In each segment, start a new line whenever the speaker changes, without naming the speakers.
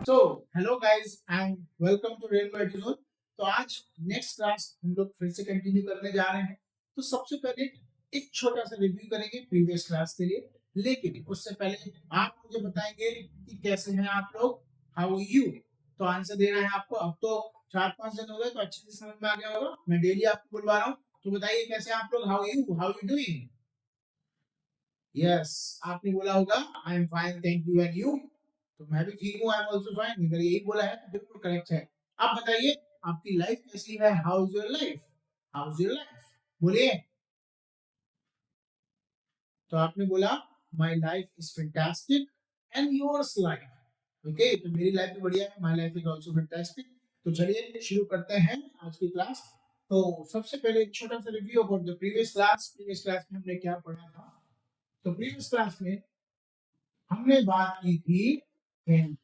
So hello guys and welcome to rainbow episode. तो आज next class हम लोग फिर से कंटिन्यू करने जा रहे हैं। तो सबसे पहले एक छोटा सा रिव्यू करेंगे प्रीवियस क्लास के लिए, लेकिन उससे पहले आप मुझे बताएंगे कि कैसे हैं आप लोग, हाउ यू। तो आंसर देना है आपको। अब तो 4-5 दिन हो गए तो अच्छे से समझ में आ गया होगा, मैं डेली आपको बुलवा रहा हूँ। तो बताइए कैसे हैं आप लोग, हाउ यू डूइंग। यस, आपने बोला होगा I am fine thank you and you. तो मैं भी ठीक हूँ, आई एम आल्सो फाइन। अगर यही बोला है तो बिल्कुल करेक्ट है। आप बताइए आपकी लाइफ कैसी है, how is your life, how is your life, बोलिए। तो आपने बोला my life is fantastic and yours life. Okay, तो मेरी लाइफ भी बढ़िया है, my life is also fantastic. तो चलिए शुरू करते हैं आज की क्लास। तो सबसे पहले एक छोटा सा review about the previous class में हमने क्या पढ़ा था। तो प्रीवियस क्लास में हमने बात की थी can,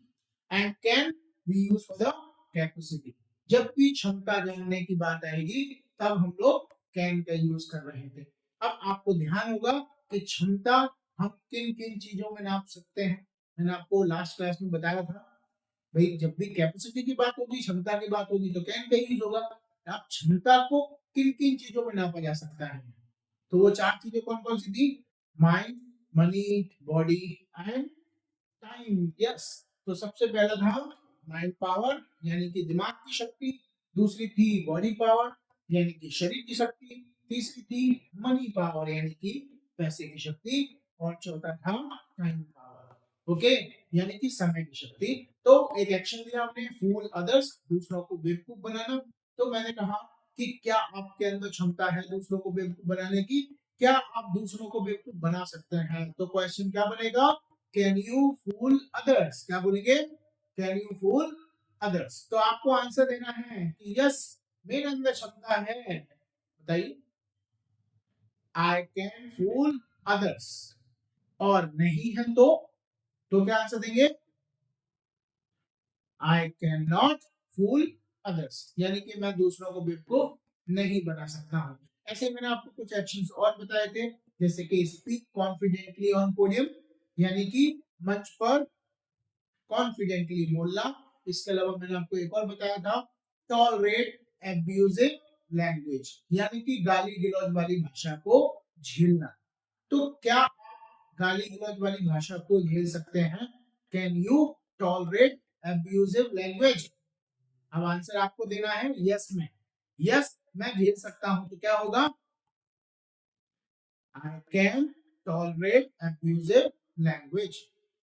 and can be use for the capacity. जब भी क्षमता जानने की बात आएगी तब हम लोग कैन का यूज कर रहे थे। अब आपको ध्यान होगा कि क्षमता हम किन किन चीजों में नाप सकते हैं। मैंने आपको लास्ट क्लास में बताया था भाई, जब भी कैपेसिटी की बात होगी, क्षमता की बात होगी तो कैन का यूज होगा। आप क्षमता को किन किन चीजों में नापा जा सकता है, तो वो 4 चीजें कौन कौन सी थी? Mind, money, body and time. Yes, तो सबसे पहला था माइंड पावर यानी कि दिमाग की शक्ति, दूसरी थी बॉडी पावर यानी कि शरीर की शक्ति, तीसरी थी मनी पावर यानी कि पैसे की शक्ति, और चौथा था टाइम पावर, ओके, यानी कि समय की शक्ति। तो एक एक्शन दिया हमने, फूल अदर्स, दूसरों को बेवकूफ बनाना। तो मैंने कहा कि क्या आपके अंदर क्षमता है दूसरों को बेवकूफ बनाने की, क्या आप दूसरों को बेवकूफ बना सकते हैं? तो क्वेश्चन क्या बनेगा, कैन यू फूल अदर्स। क्या बोलेंगे, कैन यू फूल अदर्स। तो आपको आंसर देना है कि यस मेरे अंदर क्षमता है। बताइए, आई कैन फूल अदर्स। और नहीं है तो क्या आंसर देंगे, I can not fool others, यानी कि मैं दूसरों को बेवकूफ नहीं बना सकता हूँ। ऐसे मैंने आपको कुछ एक्शंस और बताए थे, जैसे कि स्पीक कॉन्फिडेंटली ऑन पोडियम, यानी कि मंच पर कॉन्फिडेंटली बोलना। इसके अलावा मैंने आपको एक और बताया था, टॉलरेट एब्यूजिव लैंग्वेज, यानी कि गाली गलौज वाली भाषा को झेलना। तो क्या आप गाली गलौज वाली भाषा को झेल सकते हैं? Can you tolerate abusive language? अब आंसर आपको देना है यस में। यस मैं झेल सकता हूं, तो क्या होगा, I can tolerate abusive language.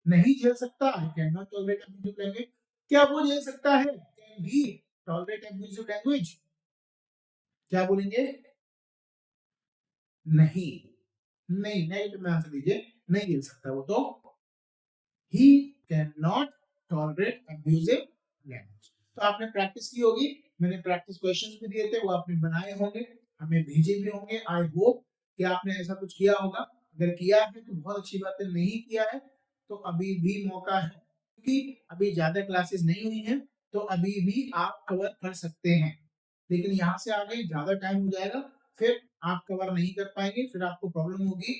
नहीं झेल सकता, आई can not tolerate abusive language. क्या वो झेल सकता है, can he tolerate abusive language? क्या बोलेंगे, नहीं, नहीं नेगेटिव में आंसर दीजिए, नहीं झेल सकता वो। तो he cannot tolerate abusive language। तो आपने प्रैक्टिस की होगी, मैंने प्रैक्टिस क्वेश्चंस भी दिए थे, वो आपने बनाए होंगे, हमें भेजे भी होंगे। आई होप कि आपने ऐसा कुछ किया होगा। अगर किया है तो बहुत अच्छी बात है, नहीं किया है तो अभी भी मौका है, क्योंकि अभी ज्यादा क्लासेस नहीं हुई हैं, तो अभी भी आप कवर कर सकते हैं। लेकिन यहाँ से आगे ज्यादा टाइम हो जाएगा, फिर आप कवर नहीं कर पाएंगे, फिर आपको प्रॉब्लम होगी।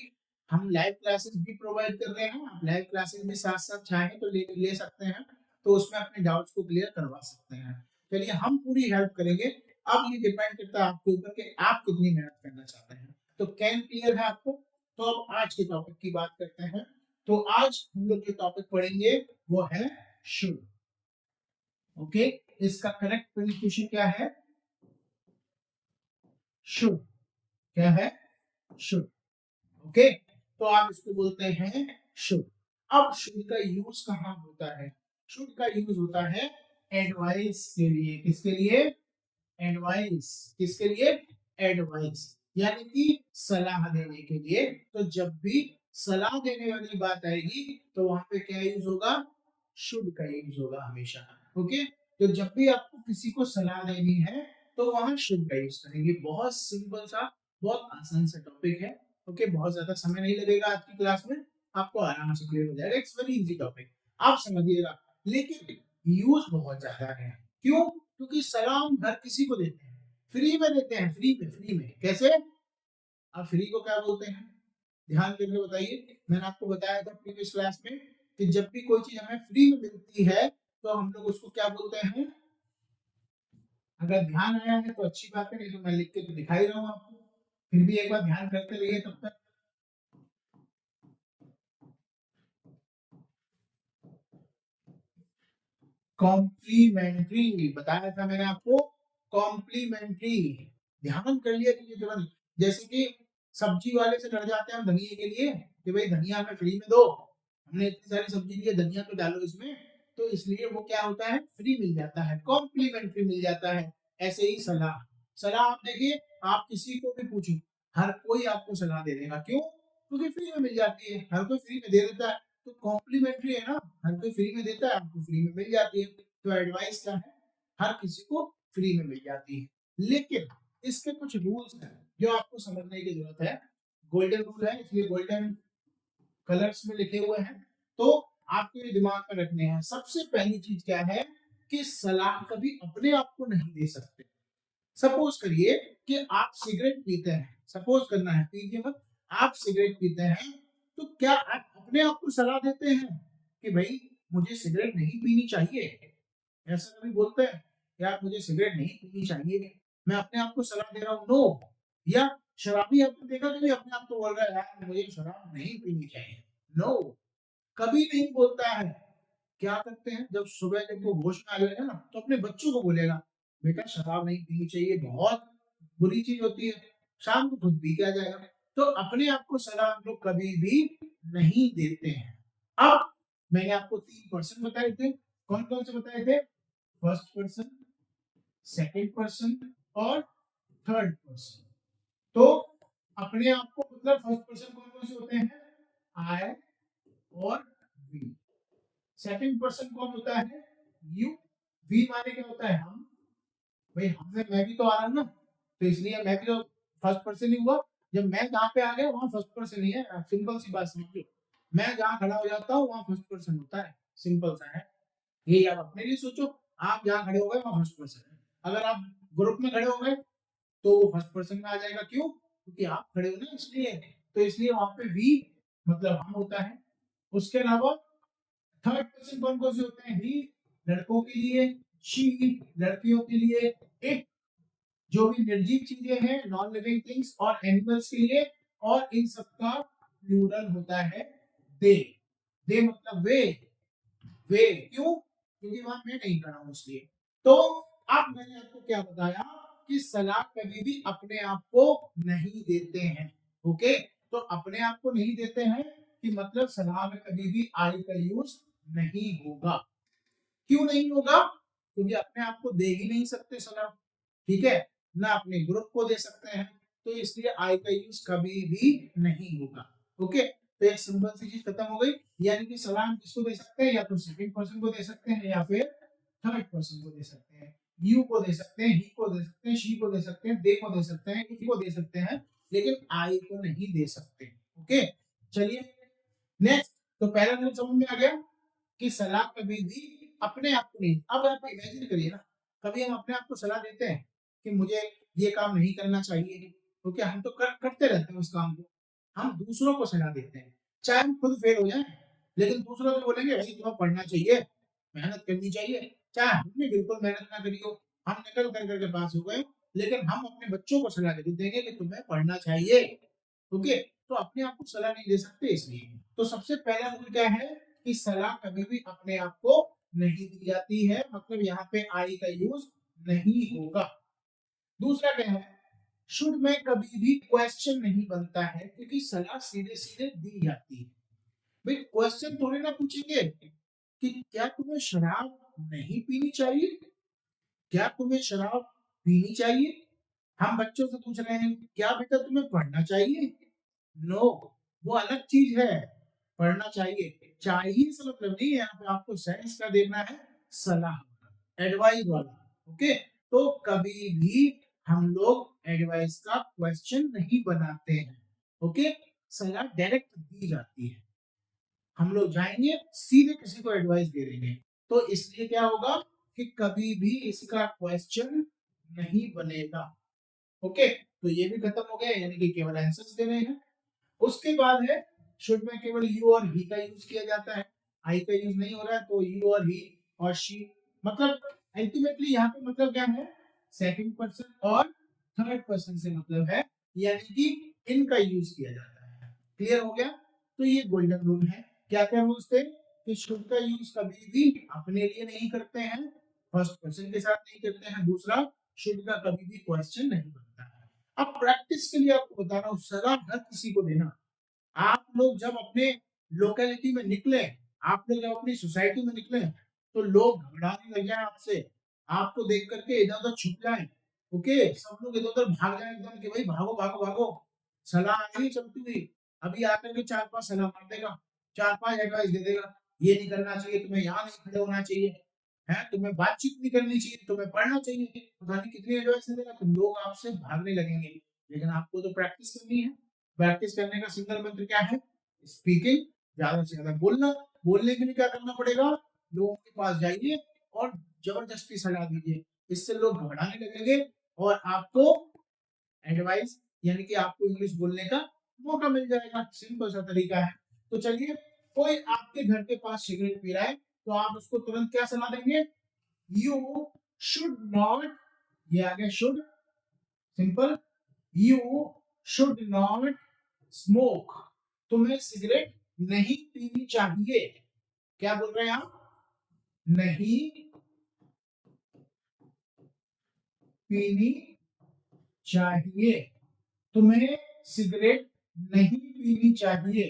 हम लाइव क्लासेस भी प्रोवाइड कर रहे हैं, आप लाइव क्लासेस में साथ साथ चाहें तो ले सकते हैं, तो उसमें अपने डाउट्स को क्लियर करवा सकते हैं। चलिए हम पूरी हेल्प करेंगे। अब ये डिपेंड करता है आपके ऊपर कि आप कितनी मेहनत करना चाहते हैं। तो कैन क्लियर है आपको? तो अब आज के टॉपिक की बात करते हैं। तो आज हम लोग जो टॉपिक पढ़ेंगे वो है शुड। ओके, इसका करेक्ट प्रोनाउंसिएशन क्या है, शुड। क्या है, शुड। ओके, तो आप इसको बोलते हैं शुड। अब शुड का यूज कहाँ होता है? शुड का यूज होता है एडवाइस के लिए। किसके लिए? एडवाइस। किसके लिए? एडवाइस, यानी कि सलाह देने के लिए। तो जब भी सलाह देने वाली बात आएगी तो वहां पे क्या यूज होगा, शुड का यूज होगा हमेशा। ओके, तो जब भी आपको किसी को सलाह देनी है तो वहां शुड का यूज करेंगे। बहुत सिंपल सा, बहुत आसान सा टॉपिक है। ओके, बहुत ज्यादा समय नहीं लगेगा आज की क्लास में, आपको आराम से क्लियर हो जाएगा। इट्स वेरी इजी टॉपिक, आप समझिएगा। लेकिन यूज बहुत ज्यादा है। क्यों? क्योंकि सलाह हम हर किसी को देते हैं, फ्री में देते हैं, फ्री में। कैसे? आप फ्री को क्या बोलते हैं, ध्यान करके बताइए। मैंने आपको बताया था प्रीवियस क्लास में कि जब भी कोई चीज हमें फ्री में मिलती है तो हम लोग उसको क्या बोलते हैं? अगर ध्यान आया है तो अच्छी बात है, नहीं तो मैं लिख के तो दिखा ही रहा हूँ आपको, फिर भी एक बार ध्यान करते रहिए तब तक। कॉम्प्लीमेंट्री बताया था मैंने आपको, कॉम्प्लीमेंट्री, ध्यान कर लिया कीजिए तुरंत। जैसे कि सब्जी वाले से लड़ जाते हैं हम धनिया के लिए कि भाई धनिया हमें फ्री में दो, हमने इतनी सारी सब्जी ली है, धनिया तो डालो इसमें, तो इसलिए वो क्या होता है, फ्री मिल जाता है, कॉम्प्लीमेंट्री मिल जाता है। ऐसे ही सलाह, सलाह आप देखिए, आप किसी को भी पूछो, हर कोई आपको सलाह दे देगा, क्यों? क्योंकि फ्री में मिल जाती है, हर कोई फ्री में दे देता है, तो कॉम्प्लीमेंट्री है ना, हर कोई फ्री में देता है, आपको फ्री में मिल जाती है, तो एडवाइस क्या है, हर किसी को फ्री में मिल जाती है। लेकिन इसके कुछ रूल्स हैं जो आपको समझने की जरूरत है। गोल्डन रूल है, इसलिए गोल्डन कलर्स में लिखे हुए हैं, तो आपको ये दिमाग में रखने हैं। सबसे पहली चीज क्या है कि सलाह कभी अपने आप को नहीं दे सकते। सपोज करिए कि आप सिगरेट पीते हैं, सपोज करना है, पीजिए मत, आप सिगरेट पीते हैं, तो क्या आप अपने आप को सलाह देते हैं कि भाई मुझे सिगरेट नहीं पीनी चाहिए? ऐसा कभी बोलते हैं यार मुझे सिगरेट नहीं पीनी चाहिए, मैं अपने आप को सलाह दे रहा हूँ? नो। या शराबी आपने देखा कभी अपने आप को बोल रहा है यार मुझे शराब नहीं पीनी चाहिए? नो, कभी नहीं बोलता है। क्या करते हैं, जब सुबह जब वो होश में आ जाएगा ना, तो अपने बच्चों को बोलेगा बेटा शराब नहीं पीनी चाहिए, बहुत बुरी चीज होती है, शाम को खुद पी के आ जाएगा। तो अपने आप को सलाह हम लोग कभी भी नहीं देते हैं। अब मैंने आपको 3% बताए थे, कौन कौन से बताए थे? फर्स्ट पर्सन, सेकंड पर्सन और थर्ड पर्सन। तो अपने आप को मतलब फर्स्ट पर्सन कौन कौन से होते हैं? आई और वी। सेकंड पर्सन कौन होता है? यू। वी माने क्या होता है? हम। भाई हमने, मैं भी तो आ रहा हूं ना, तो इसलिए मैं भी तो फर्स्ट पर्सन ही हुआ। जब मैं जहाँ पे आ गया वहां फर्स्ट पर्सन ही है, सिंपल सी बात समझ लो। मैं जहाँ खड़ा हो जाता हूँ वहां फर्स्ट पर्सन होता है, सिंपल सा है। ये आप अपने लिए सोचो, आप जहाँ खड़े हो गए वहां फर्स्ट पर्सन है। अगर आप ग्रुप में खड़े हो गए तो वो फर्स्ट पर्सन में आ जाएगा, क्यों? क्योंकि आप खड़े हो ना, इसलिए। तो इसलिए वहां पे वी मतलब हम होता है। उसके अलावा थर्ड पर्सन कौन कौन से होते हैं? ही लड़कों के लिए, शी लड़कियों के लिए, इट जो भी निर्जीव चीजें हैं, नॉन लिविंग थिंग्स और एनिमल्स के लिए, और इन सबका प्लूरल होता है दे। दे मतलब वे क्यों? क्योंकि वहां मैं नहीं खड़ा हूं इसलिए। तो अब मैंने आपको क्या बताया कि सलाह कभी भी अपने आप को नहीं देते हैं। ओके, तो अपने आप को नहीं देते हैं कि मतलब सलाह में कभी भी आई का यूज नहीं होगा। क्यों नहीं होगा? क्योंकि अपने आप को दे ही नहीं सकते सलाह, ठीक है, ना अपने ग्रुप को दे सकते हैं, तो इसलिए आई का यूज कभी भी नहीं होगा। ओके, तो एक सिंपल सी चीज खत्म हो गई। यानी कि सलाह हम किसको दे सकते हैं? या तो सेकंड पर्सन को दे सकते हैं या फिर थर्ड पर्सन को दे सकते हैं। यू को दे सकते हैं, ही को दे सकते हैं, शी को दे सकते हैं, दे को दे सकते हैं, इट को दे सकते हैं, लेकिन आई को नहीं दे सकते। ओके, चलिए नेक्स्ट। तो पहला रूल समझ में आ गया कि सलाह कभी भी अपने आप को नहीं। अब आप इमेजिन करिए ना, कभी हम अपने आप को सलाह देते हैं कि मुझे ये काम नहीं करना चाहिए, क्योंकि हम तो करते रहते हैं उस काम को। हम दूसरों को सलाह देते हैं, चाहे हम खुद फेल हो जाए, लेकिन दूसरों को बोलेंगे भाई तुम्हें पढ़ना चाहिए, मेहनत करनी चाहिए, चाहे हमने बिल्कुल मेहनत ना करी हो, हम निकल कर करके पास हो गए, लेकिन हम अपने बच्चों को सलाह देंगे कि तुम्हें पढ़ना चाहिए। ओके, तो अपने आप को सलाह नहीं दे सकते इसलिए। तो सबसे पहला रूल क्या है कि सलाह कभी भी अपने आप को नहीं दी जाती है, मतलब यहाँ पे आई का यूज नहीं होगा। दूसरा क्या है, शुड में कभी भी क्वेश्चन नहीं बनता है, क्योंकि सलाह सीधे सीधे दी जाती है। भाई क्वेश्चन थोड़ी ना पूछेंगे कि क्या तुम्हें शराब नहीं पीनी चाहिए, क्या तुम्हें शराब पीनी चाहिए? हम बच्चों से पूछ रहे हैं क्या बेटा तुम्हें पढ़ना चाहिए? नो, वो अलग चीज है। पढ़ना चाहिए, चाहिए से मतलब नहीं है, यहाँ पे आपको साइंस का देना है, सलाह एडवाइस वाला। ओके, तो कभी भी हम लोग एडवाइस का क्वेश्चन नहीं बनाते हैं। ओके, सलाह डायरेक्ट दी जाती है, हम लोग जाएंगे सीधे किसी को एडवाइस दे देंगे, तो इसलिए क्या होगा कि कभी भी इसका क्वेश्चन नहीं बनेगा। ओके, तो ये भी खत्म हो गया, यानी कि केवल आंसर्स देने हैं। उसके बाद है शुड में केवल यू और ही का यूज किया जाता है, आई का यूज नहीं हो रहा है, तो यू और ही और शी, मतलब अल्टीमेटली यहाँ पे मतलब क्या है, सेकंड पर्सन और थर्ड पर्सन से मतलब है, यानी कि इनका यूज किया जाता है। क्लियर हो गया? तो ये गोल्डन रूल है। क्या क्या रूल्स थे कि शुड का यूज कभी भी अपने लिए नहीं करते हैं, फर्स्ट पर्सन के साथ नहीं करते हैं, दूसरा शुड का कभी भी क्वेश्चन नहीं बनता है। अब प्रैक्टिस के लिए आपको बता रहा हूँ, सलाह हर किसी को देना। आप लोग जब अपने लोकेलिटी में निकले, आप लोग जब अपनी सोसाइटी में निकले, तो लोग घबराने लग जाए आपसे, आपको देख करके इधर उधर छुप जाए। ओके, सब लोग इधर उधर भाग जाए एकदम कि भाई भागो भागो भागो, सलाह नहीं चलती हुई, अभी आकर के चार पांच सलाह मार देगा, चार पांच एडवाइस दे देगा, ये नहीं करना चाहिए, तुम्हें यहाँ नहीं खड़े होना चाहिए, है तुम्हें बातचीत नहीं करनी चाहिए, तुम्हें पढ़ना चाहिए, पता नहीं कितनी एडवाइस दे देगा, तो लोग आपसे भागने लगेंगे। लेकिन आपको तो प्रैक्टिस करनी है। प्रैक्टिस करने का सिंगल मंत्र क्या है? स्पीकिंग, ज्यादा से ज्यादा बोलना। बोलने के लिए क्या करना पड़ेगा? लोगों के पास जाइए और जबरदस्ती सलाह दीजिए, इससे लोग घबराने लगेंगे और आपको एडवाइस यानी कि आपको इंग्लिश बोलने का मौका मिल जाएगा। सिंपल सा तरीका है। तो चलिए, कोई आपके घर के पास सिगरेट पी रहा है, तो आप उसको तुरंत क्या सलाह देंगे? यू शुड नॉट, ये आ गया should, simple, you should not smoke, तुम्हें सिगरेट नहीं पीनी चाहिए। क्या बोल रहे हैं आप? नहीं पीनी चाहिए, तुम्हें सिगरेट नहीं पीनी चाहिए,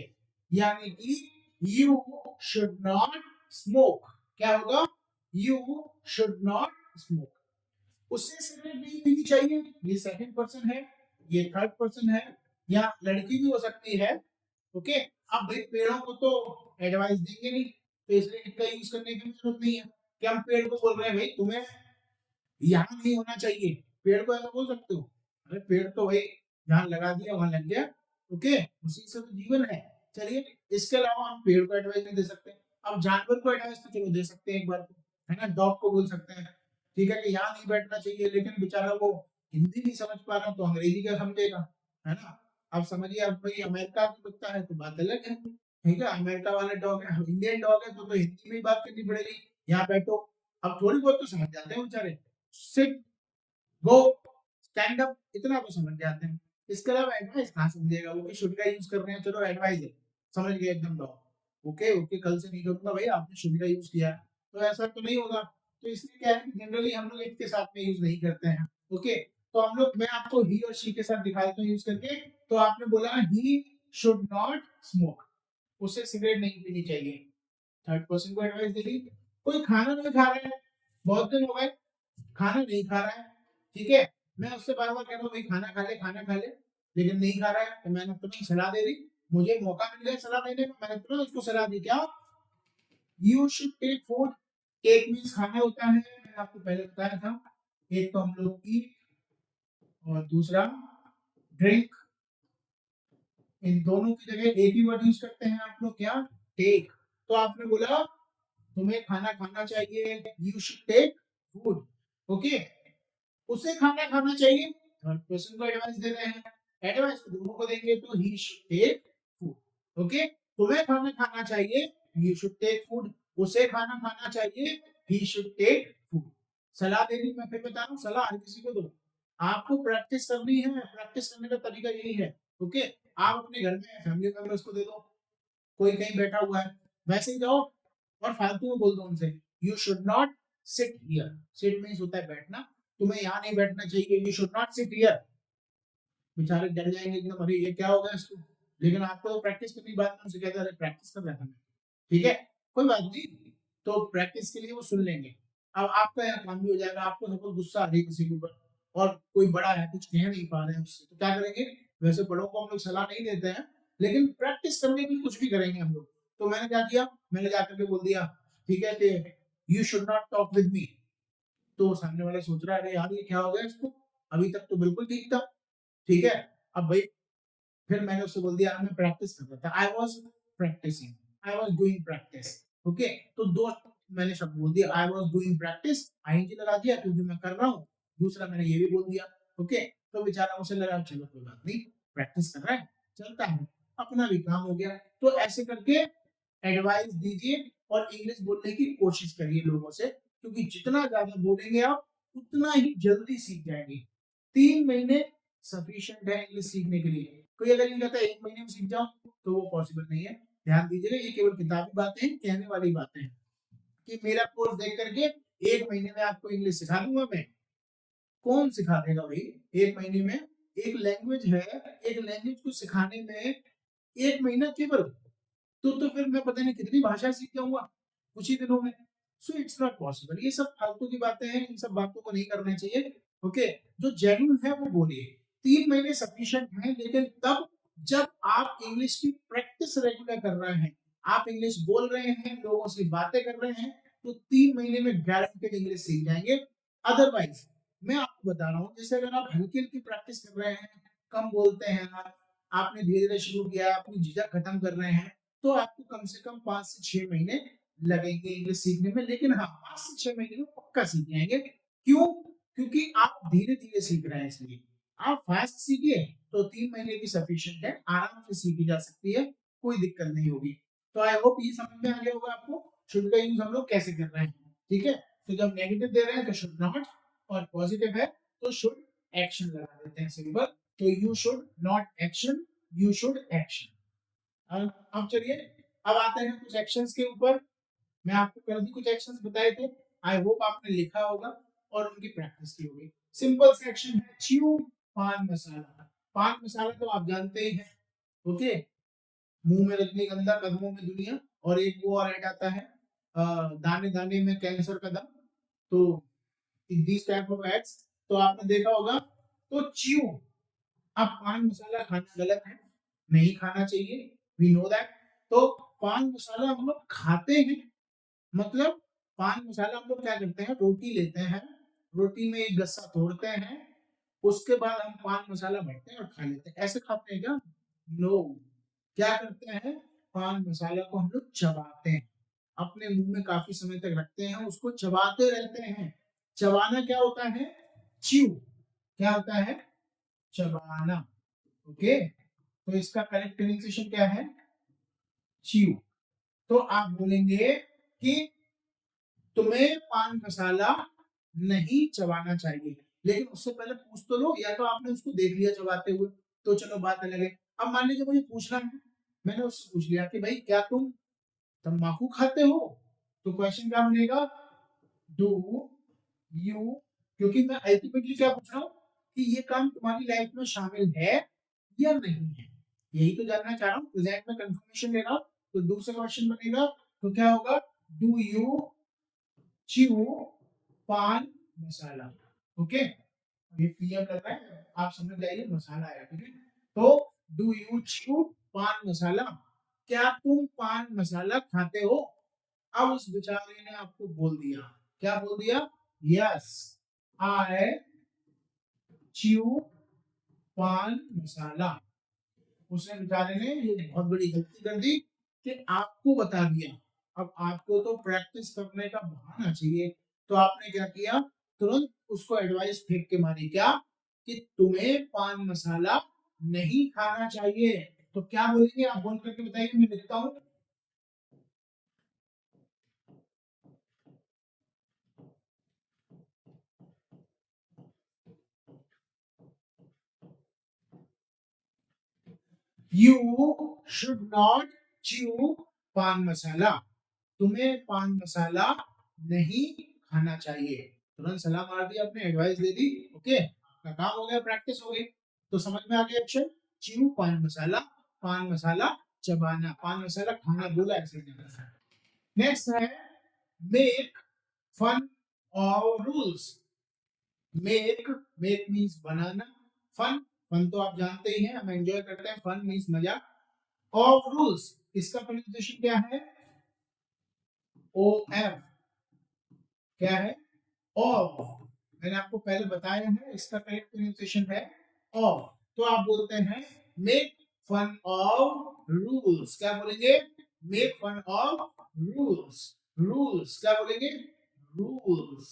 यानी कि यू शुड नॉट स्मोक। क्या होगा? You should not smoke. उससे सिगरेट नहीं पीनी चाहिए, ये सेकंड पर्सन है, ये थर्ड पर्सन है, या लड़की भी हो सकती है। ओके, अब भाई पेड़ों को तो एडवाइस देंगे नहीं, तो इसलिए इनका यूज करने की जरूरत नहीं है कि हम पेड़ को बोल रहे हैं भाई तुम्हें यहाँ नहीं होना चाहिए, पेड़ को ऐसा बोल सकते हो? अरे पेड़ तो भाई जहाँ लगा दिया वहां लग गया। ओके, उसी से तो जीवन है। चलिए, इसके अलावा हम पेड़ को एडवाइस नहीं दे सकते। अब जानवर को एडवाइस तो चलो दे सकते हैं एक बार को, है ना, डॉग को बोल सकते हैं, ठीक है, कि यहाँ नहीं बैठना चाहिए, लेकिन बेचारा वो हिंदी नहीं समझ पा रहा तो अंग्रेजी क्या समझेगा, है ना। अब समझिए, अब भाई अमेरिका का कुत्ता है तो बात अलग है, ठीक है, अमेरिका वाला डॉग है, इंडियन डॉग है तो हिंदी में ही बात करनी पड़ेगी, यहाँ बैठो। अब थोड़ी बहुत तो समझ जाते हैं बेचारे, सिट, गो, स्टैंड अप, इतना तो समझ जाते हैं। इसके अलावा एडवाइस कहाँ समझेगा वो, कि शुड का यूज कर रहे हैं, चलो एडवाइस है, समझ गए एकदम डॉग। ओके ओके, कल से नहीं करूंगा भाई, आपने शुड का यूज किया है, तो ऐसा तो नहीं होगा। तो इसलिए क्या है, जनरली हम लोग एक के साथ में यूज नहीं करते हैं। ओके, तो हम लोग, मैं आपको ही और शी के साथ दिखा देता हूँ यूज करके। तो आपने बोला ही शुड नॉट स्मोक, उसे सिगरेट नहीं पीनी चाहिए, थर्ड पर्सन को एडवाइस दे दी। कोई खाना नहीं खा रहा है, बहुत दिन हो गए खाना नहीं खा रहा है, ठीक है, मैं उससे बार बार कह रहा हूँ भाई खाना खा ले खाना खा ले, लेकिन नहीं खा रहा है, तो मैंने तुरंत सलाह दे दी, मुझे मौका मिल गया सलाह देने का, मैंने तुरंत उसको सलाह दी, क्या? You should take food. Take means खाना होता है, मैंने आपको पहले बताया था, एक तो हम लोग ईट और दूसरा ड्रिंक, इन दोनों की जगह एक ही वर्ड यूज करते हैं आप लोग, क्या? टेक। तो आपने बोला तुम्हें खाना खाना चाहिए, you should take food. Okay, उसे खाना खाना चाहिए, थर्ड पर्सन को एडवाइस दे रहे हैं, एडवाइस तो दोनों को देंगे, तो he should take food. Okay, तुम्हें खाना खाना चाहिए, ही शुड टेक फूड, उसे खाना खाना चाहिए, ही शुड टेक फूड। सलाह देनी, मैं फिर बता रहा हूँ, सलाह हर किसी को दो, आपको प्रैक्टिस करनी है, प्रैक्टिस करने का तरीका यही है। ओके, आप अपने घर में फैमिली मेंबर्स को दे दो, कोई कहीं बैठा हुआ है, वैसे ही जाओ और फालतू में बोल दो उनसे, you should not sit here. Sit means होता है बैठना, तुम्हें यहाँ नहीं बैठना चाहिए, you should not sit here. बेचारे डर जाएंगे एकदम, अरे ये क्या हो गया इसको, लेकिन आपको तो प्रैक्टिस करनी, बाद में उनसे कहते हैं अरे प्रैक्टिस कर रहा था मैं, ठीक है, कोई बात नहीं, तो प्रैक्टिस के लिए वो सुन लेंगे। अब आपका यहाँ काम भी हो जाएगा। आपको सपोज गुस्सा आ रही है किसी के ऊपर, और कोई बड़ा है, कुछ कह नहीं पा रहे हैं उससे, तो क्या करेंगे? वैसे बड़ों को हम लोग सलाह नहीं देते हैं, लेकिन प्रैक्टिस करने के लिए कुछ भी करेंगे हम लोग। तो मैंने क्या किया, मैंने जाकर के बोल दिया, ठीक है, कि you should not talk with me. तो सामने वाला सोच रहा है अरे यार ये क्या हो गया इसको, अभी तक तो बिल्कुल ठीक था, ठीक है। अब भाई फिर मैंने उससे बोल दिया मैं प्रैक्टिस कर रहा था, I was practising, I was doing practice. Okay, तो दो मैंने शब्द बोल दिया, I was doing practice, ING लगा दिया क्योंकि मैं कर रहा हूँ, दूसरा मैंने ये भी बोल दिया। ओके, तो बेचारा उसे लगा चलो कोई बात नहीं, प्रैक्टिस कर रहा है, चलता है, अपना भी काम हो गया। तो ऐसे करके एडवाइस दीजिए और इंग्लिश बोलने की कोशिश करिए लोगों से, क्योंकि जितना ज्यादा बोलेंगे आप उतना ही जल्दी सीख जाएंगे। 3 महीने सफिशिएंट है इंग्लिश सीखने के लिए। कोई अगर ये कहता है 1 महीने में सीख जाओ तो वो पॉसिबल नहीं है। ध्यान दीजिएगा, ये केवल किताबी बातें हैं, कहने वाली बातें हैं कि मेरा कोर्स देख करके 1 महीने में आपको इंग्लिश सिखा दूंगा मैं। कौन सिखा देगा भाई 1 महीने में? एक लैंग्वेज है, एक लैंग्वेज को सिखाने में 1 महीना केवल, तो फिर मैं पता नहीं कितनी भाषा सीख जाऊंगा कुछ ही दिनों में। So it's not possible. ये सब फालतू की बातें हैं, इन सब बातों को नहीं करना चाहिए। ओके, जो जेन्युइन है वो बोलिए। 3 महीने सफिशिएंट है, लेकिन तब जब आप इंग्लिश की प्रैक्टिस रेगुलर कर रहे हैं, आप इंग्लिश बोल रहे हैं, लोगों से बातें कर रहे हैं, तो 3 महीने में गारंटेड इंग्लिश सीख जाएंगे। अदरवाइज मैं आपको बता रहा हूँ, जैसे अगर आप हल्की हल्की प्रैक्टिस कर रहे हैं, कम बोलते हैं आप, आपने धीरे धीरे शुरू किया, अपनी झिझक खत्म कर रहे हैं, तो आपको कम से कम 5 से 6 महीने लगेंगे इंग्लिश सीखने में। लेकिन हाँ, 5 से 6 महीने में पक्का सीख जाएंगे। क्यों? क्योंकि आप धीरे धीरे सीख रहे हैं, इसलिए। आप फास्ट सीखिए तो 3 महीने भी सफिशिएंट है, आराम से सीखी जा सकती है, कोई दिक्कत नहीं होगी। तो आई होप ये समझ में आ गया होगा आपको शुड का यूज हम लोग कैसे कर रहे हैं। ठीक है, तो जब नेगेटिव दे रहे हैं तो शुड नॉट, और पॉजिटिव है तो शुड एक्शन लगा देते हैं सिंपल। तो you should not action, you should action. अब चलिए, अब आते हैं कुछ एक्शंस के ऊपर। मैं आपको कल भी कुछ एक्शंस बताए थे, आई होप आपने लिखा होगा और उनकी प्रैक्टिस की होगी। सिंपल से एक्शन है च्यू पान मसाला। पान मसाला तो आप जानते ही हैं। ओके, मुंह में रजनी गंधा, कदमों में दुनिया, और एक वो और ऐड आता है दाने दाने में कैंसर का दम। तो दिस टाइप ऑफ एड्स तो आपने देखा होगा। तो च्यू, अब पान मसाला खाना गलत है, नहीं खाना चाहिए, वी नो दैट। तो पान मसाला हम लोग खाते हैं, मतलब पान मसाला हम लोग क्या करते हैं, रोटी लेते हैं, रोटी में एक गस्सा तोड़ते हैं, उसके बाद हम पान मसाला भरते हैं और खा लेते हैं। ऐसे खाते हैं क्या? नो। क्या करते हैं, पान मसाला को हम लोग चबाते हैं, अपने मुंह में काफी समय तक रखते हैं, उसको चबाते रहते हैं। चबाना क्या होता है? च्यू। क्या होता है? चबाना। ओके, तो इसका करेक्ट प्रोनाउंसिएशन क्या है? च्यू। तो आप बोलेंगे कि तुम्हें पान मसाला नहीं चबाना चाहिए, लेकिन उससे पहले पूछ तो लो, या तो आपने उसको देख लिया चबाते हुए तो चलो बात अलग है। अब मान लीजिए मुझे पूछना है, मैंने उससे पूछ लिया कि भाई क्या तुम तंबाकू खाते हो, तो क्वेश्चन क्या बनेगा? डू यू, क्योंकि मैं अल्टीमेटली क्या पूछ रहा हूँ कि ये काम तुम्हारी लाइफ में शामिल है या नहीं है, यही तो जानना चाह रहा हूँ। प्रेजेंट में कंफर्मेशन ले रहा हूँ, तो दूसरा क्वेश्चन बनेगा, तो क्या होगा? डू यू च्यू पान मसाला। ओके, ये क्लियर कर रहा है, आप समझ जाइए, मसाला आया। ठीक है, तो डू यू च्यू पान मसाला, क्या तुम पान मसाला खाते हो? अब उस बेचारे ने आपको बोल दिया, क्या बोल दिया? यस आई च्यू पान मसाला। उसने बेचारे ने ये बहुत बड़ी गलती कर दी कि आपको बता दिया। अब आपको तो प्रैक्टिस करने का बहाना चाहिए, तो आपने क्या किया, तुरंत उसको एडवाइस फेंक के मारी, क्या कि तुम्हें पान मसाला नहीं खाना चाहिए। तो क्या बोलेंगे आप, बोल करके बताइए, मैं लिखता हूँ। You should not chew पान मसाला, तुम्हें पान मसाला नहीं खाना चाहिए। तुरंत सलाह मार दी आपने, एडवाइस दे दी। ओके, आपका काम हो गया, प्रैक्टिस हो गई। तो समझ में आ गया एक्शन, च्यू पान मसाला चबाना, पान मसाला खाना बोला ऐसे नहीं करना। नेक्स्ट है make fun of rules. Make means बनाना, फन, फन तो आप जानते ही हैं, हम एंजॉय करते हैं, फन मीन्स मजा। ऑफ रूल्स, इसका प्रोनाउंसिएशन क्या है? O F. क्या है? ऑफ। मैंने आपको पहले बताया है, इसका करेक्ट प्रोनाउंसिएशन है ऑफ। तो आप बोलते हैं मेक फन ऑफ रूल्स। क्या बोलेंगे? Make fun of rules. Rules क्या बोलेंगे? रूल्स।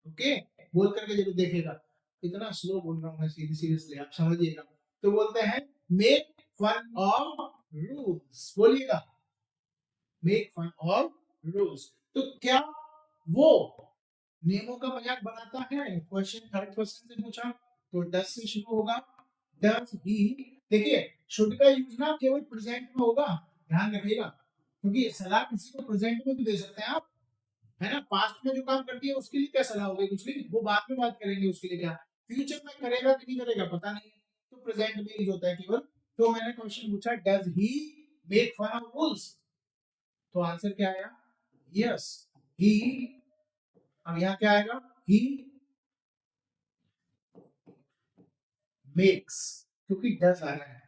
ओके, बोल करके जरूर देखिएगा, इतना स्लो बोल रहा हूँ मैं, सीरियसली आप समझिएगा। तो बोलते हैं मेक फन ऑफ रूल्स, बोलिएगा मेक फन ऑफ रूल्स। तो क्या वो नियमों का मजाक बनाता है? क्वेश्चन थर्ड पर्सन से पूछा, तो डज से शुरू होगा। डज ही, देखिए शुड का यूज ना केवल प्रेजेंट में होगा, ध्यान रखिएगा, क्योंकि सलाह किसी को प्रेजेंट में भी दे सकते हैं आप, है ना। पास्ट में जो काम करती है उसके लिए क्या सलाह होगी, कुछ नहीं, वो बाद में बात करेंगे उसके लिए क्या। फ्यूचर में करेगा कि नहीं करेगा पता नहीं, तो प्रेजेंट में यूज होता है केवल। तो मैंने क्वेश्चन पूछा does he make fun of rules, तो आंसर क्या आया? Yes he. अब यहाँ क्या आएगा? ही मेक्स, क्योंकि डज आ रहा है,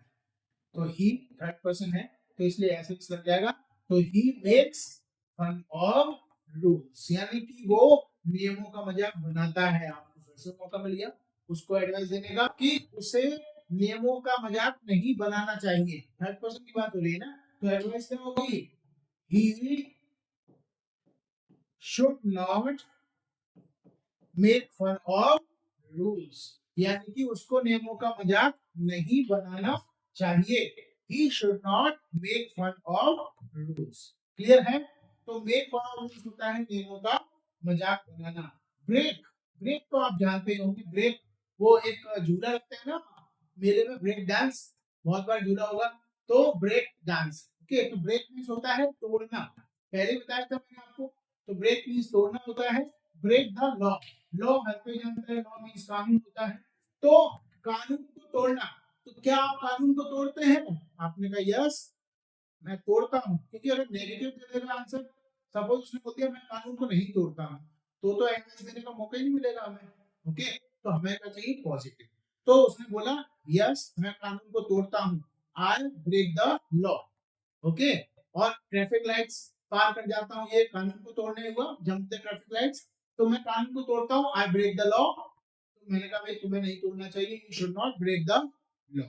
तो ही थर्ड पर्सन है, तो इसलिए ऐसे लग जाएगा। तो he makes fun of rules, यानी कि वो नियमों का मजाक बनाता है। आपको फिर से मौका मिल गया उसको एडवाइस देने का कि उसे नियमों का मजाक नहीं बनाना चाहिए। थर्ड पर्सन की बात हो रही है ना, तो एडवाइस क्या होगी? He should not make fun of rules, यानी कि उसको नियमों का मजाक नहीं बनाना चाहिए। He should not make fun of rules. Clear है? तो मेक फन ऑफ रूल्स होता है नियमों का मजाक बनाना। ब्रेक, ब्रेक तो आप जानते होंगे, ब्रेक वो एक झूला लगता है ना मेले में, ब्रेक डांस, बहुत बार झूला होगा। तो ब्रेक डांस, ओके। तो ब्रेक मीन्स होता है तोड़ना, पहले बताया था मैंने आपको। तो ब्रेक मीन्स तोड़ना होता है। ब्रेक द लॉ, लॉ हर कोई जानता है, लॉ मीन्स कानून होता है। तो कानून को तोड़ना, तो क्या आप कानून को तोड़ते हैं? आपने कहा यस मैं तोड़ता हूँ, क्योंकि अगर नेगेटिव दे देगा आंसर, सपोज उसने बोल दिया मैं कानून को नहीं तोड़ता हूँ, तो एडवाइस देने का मौका ही नहीं मिलेगा हमें, ओके। तो हमें क्या चाहिए? पॉजिटिव। तो उसने बोला यस मैं कानून को तोड़ता हूँ, I break the law, okay. और ट्रैफिक लाइट्स पार कर जाता हूँ, ये कानून को तोड़ने हुआ, जमते ट्रैफिक लाइट्स, तो मैं कानून को तोड़ता हूँ, आई ब्रेक द लॉ। तो मैंने कहा भाई तुम्हें नहीं तोड़ना चाहिए, you should not break the law.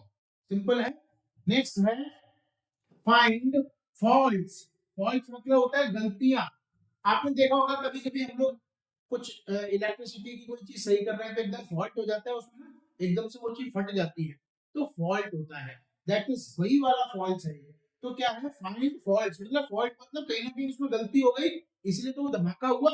Simple है। नेक्स्ट है फाइंड फॉल्ट्स। फॉल्ट्स मतलब होता है गलतियां। आपने देखा होगा कभी कभी हम लोग कुछ इलेक्ट्रिसिटी की कोई चीज सही कर रहे हैं तो एकदम फॉल्ट हो जाता है उसमें ना, एकदम से वो चीज फट जाती है, तो फॉल्ट होता है। दैट इज वही वाला फॉल्ट है ये। तो क्या है? फाइंड फॉल्ट्स मतलब फॉल्ट मतलब कहीं ना कहीं उसमें गलती हो गई, इसलिए तो वो धमाका हुआ,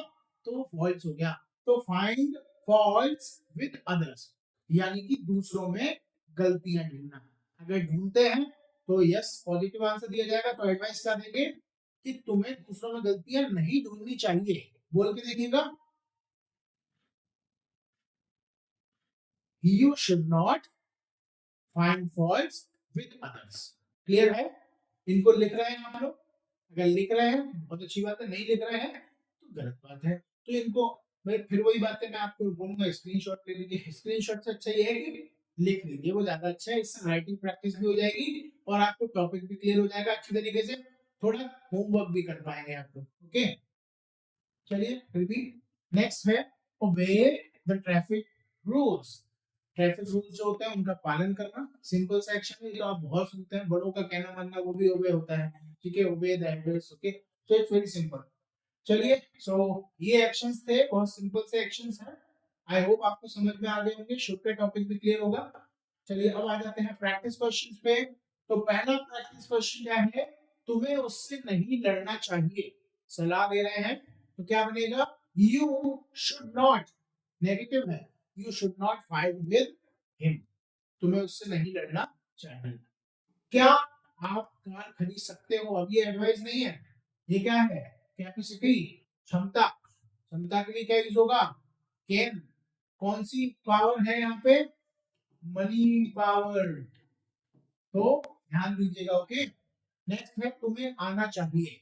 तो वो फॉल्ट्स हो गया। तो फाइंड फॉल्ट्स विद अदर्स, यानी कि दूसरों में गलतियां ढूंढना। अगर ढूंढते हैं तो यस पॉजिटिव आंसर दिया जाएगा। तो एडवाइस क्या देंगे कि तुम्हें दूसरों में गलतियां नहीं ढूंढनी चाहिए, बोल के देखिएगा। You should not find faults with others. Clear है? इनको लिख रहे हैं हम लोग, अगर लिख रहे हैं बहुत अच्छी बात है, नहीं लिख रहे हैं तो गलत बात है। तो इनको मैं फिर वही बात है, मैं आपको बोलूंगा स्क्रीनशॉट ले लीजिए। स्क्रीनशॉट से अच्छा ये है कि लिख लीजिए, वो ज्यादा अच्छा है, इससे राइटिंग प्रैक्टिस भी हो जाएगी और आपको टॉपिक भी क्लियर हो जाएगा अच्छी तरीके से, थोड़ा होमवर्क भी कर पाएंगे आप लोग, ओके। चलिए फिर भी नेक्स्ट है obey the traffic rules. Traffic rules जो होते हैं उनका पालन करना, सिंपल सा एक्शन है, जो आप बहुत सुनते हैं, बड़ों का कहना मानना, वो भी ओबे होता है, ठीक है। Obey the elders, okay. So it's very simple. चलिए सो ये एक्शंस थे, बहुत सिंपल से एक्शंस हैं। आई होप आपको समझ में आ गए होंगे, शुड का टॉपिक भी क्लियर होगा। चलिए अब आ जाते हैं प्रैक्टिस क्वेश्चंस पे। तो पहला प्रैक्टिस क्वेश्चन क्या है? तुम्हें उससे नहीं लड़ना चाहिए, सलाह दे रहे हैं, तो क्या बनेगा? यू शुड नॉट, नेगेटिव है, you should not fight with him, तुम्हें उससे नहीं लड़ना चाहिए। क्या आप कार खरीद सकते हो? अब ये एडवाइस नहीं है, ये क्या है? कैपेसिटी, क्षमता। क्षमता के लिए क्या यूज होगा? कैन। कौन सी पावर है यहाँ पे? Money power. तो ध्यान दीजिएगा, ओके। नेक्स्ट है तुम्हें आना चाहिए,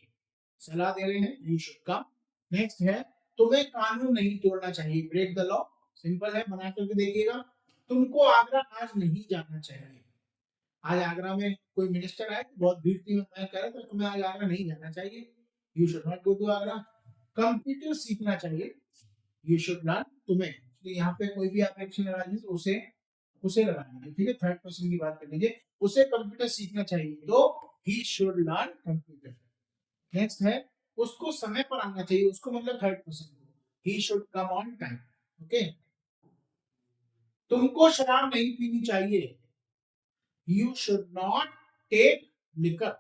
सलाह दे रहे हैं यू शुड कम। नेक्स्ट है तुम्हें कानून नहीं तोड़ना चाहिए, ब्रेक द लॉ। सिंपल है, बना करके देखिएगा। तुमको आगरा आज नहीं जाना चाहिए, आज आगरा में कोई मिनिस्टर आए, बहुत भीड़ थी, मैं कह रहा था तुम्हें आज आगरा नहीं जाना चाहिए, you should not go to Agra. Computer सीखना चाहिए, यू शुड लर्न, तुम्हें, तो यहाँ पे कोई भी आप एक्शन लगा दीजिए, उसे उसे लगाएंगे, ठीक है। थर्ड पर्सन की बात कर लीजिए, उसे कंप्यूटर सीखना चाहिए, तो he should learn computer. Next है उसको समय पर आना चाहिए, उसको मतलब थर्ड पर्सन को, he should come on time, okay. तुमको शराब नहीं पीनी चाहिए, you should not take liquor.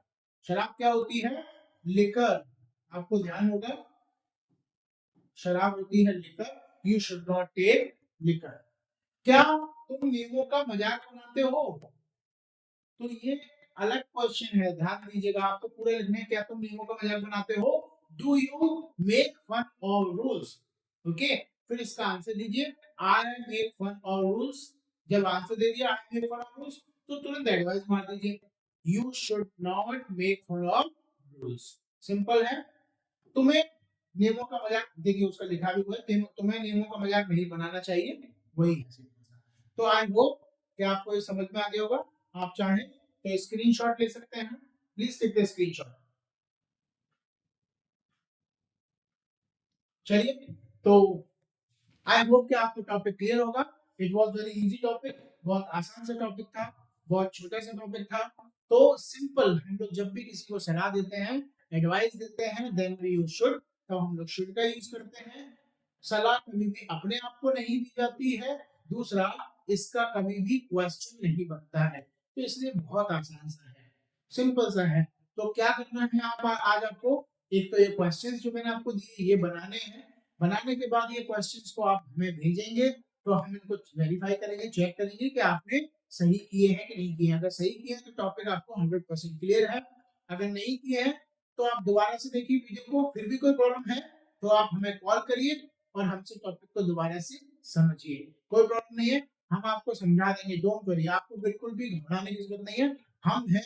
शराब क्या होती है? लिकर, आपको ध्यान होगा, शराब होती है liquor, you should not take liquor. क्या तुम नियमों का मजाक बनाते हो? तो ये अलग क्वेश्चन है, ध्यान दीजिएगा, आपको पूरे लिखने, क्या तुम नियमों का मजाक बनाते हो? Do you make fun of rules? Okay, फिर इसका आंसर दीजिए, I make fun of rules. जब आंसर दे दिया I make fun of rules, तो तुरंत एडवाइस मार दीजिए, you should not make fun of rules. Simple है। तुम्हें नियमों का मजाक, देखिए उसका लिखा भी हुआ है, तुम्हें नियमों का मजाक नहीं बनाना चाहिए, वही है सिंपल सा। तो आई होप कि आपको ये समझ में आ गया होगा। आप चाहें तो स्क्रीनशॉट ले सकते हैं, प्लीज टेक द स्क्रीनशॉट। चलिए, तो आई होप कि आपको टॉपिक क्लियर होगा। It was very easy topic, बहुत आसान सा टॉपिक था, बहुत छोटा सा टॉपिक था। तो सिंपल, हम लोग जब भी किसी को सलाह देते हैं, एडवाइस देते हैं, देन वी यूज शुड, तो हम लोग शुड का यूज करते हैं। सलाह कभी भी अपने आप को नहीं दी जाती है, दूसरा इसका कभी भी क्वेश्चन नहीं बनता है, तो इसलिए बहुत आसान सा है, सिंपल सा है। तो क्या करना है, आप आज आपको एक तो ये क्वेश्चंस जो मैंने आपको दिए ये बनाने हैं, बनाने के बाद ये क्वेश्चंस को आप हमें भेजेंगे, तो हम इनको वेरीफाई करेंगे, चेक करेंगे कि आपने सही किए हैं कि नहीं किए हैं। अगर सही किए हैं तो टॉपिक आपको 100% क्लियर है, अगर नहीं किए हैं तो आप दोबारा से देखिए वीडियो को, फिर भी कोई प्रॉब्लम है तो आप हमें कॉल करिए और हमसे टॉपिक को दोबारा से समझिए, कोई प्रॉब्लम नहीं है, हम आपको समझा देंगे, डोंट वरी, आपको बिल्कुल भी घबराने की जरूरत नहीं है, हम हैं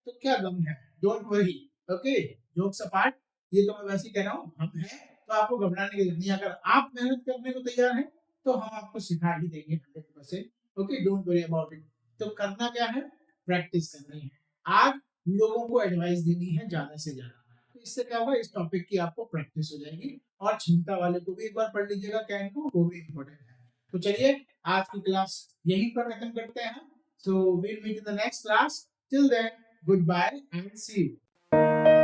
तो क्या गम है, don't worry. Okay, jokes apart, ये तो मैं वैसे ही कह रहा हूँ, हम हैं तो आपको घबराने की जरूरत नहीं है, अगर आप मेहनत करने को तैयार हैं तो हम आपको सिखा ही देंगे 100%। Okay, don't worry about it. तो करना क्या है, प्रैक्टिस करनी है, आज लोगों को एडवाइस देनी है ज्यादा से ज्यादा, तो इससे क्या होगा, इस टॉपिक की आपको प्रैक्टिस हो जाएगी, और क्षमता वाले को भी एक बार पढ़ लीजिएगा, क्या इनको, वो भी इम्पोर्टेंट है। तो चलिए, आज की क्लास यहीं पर खत्म करते हैं, so we'll meet in the next class, till then good bye and see you.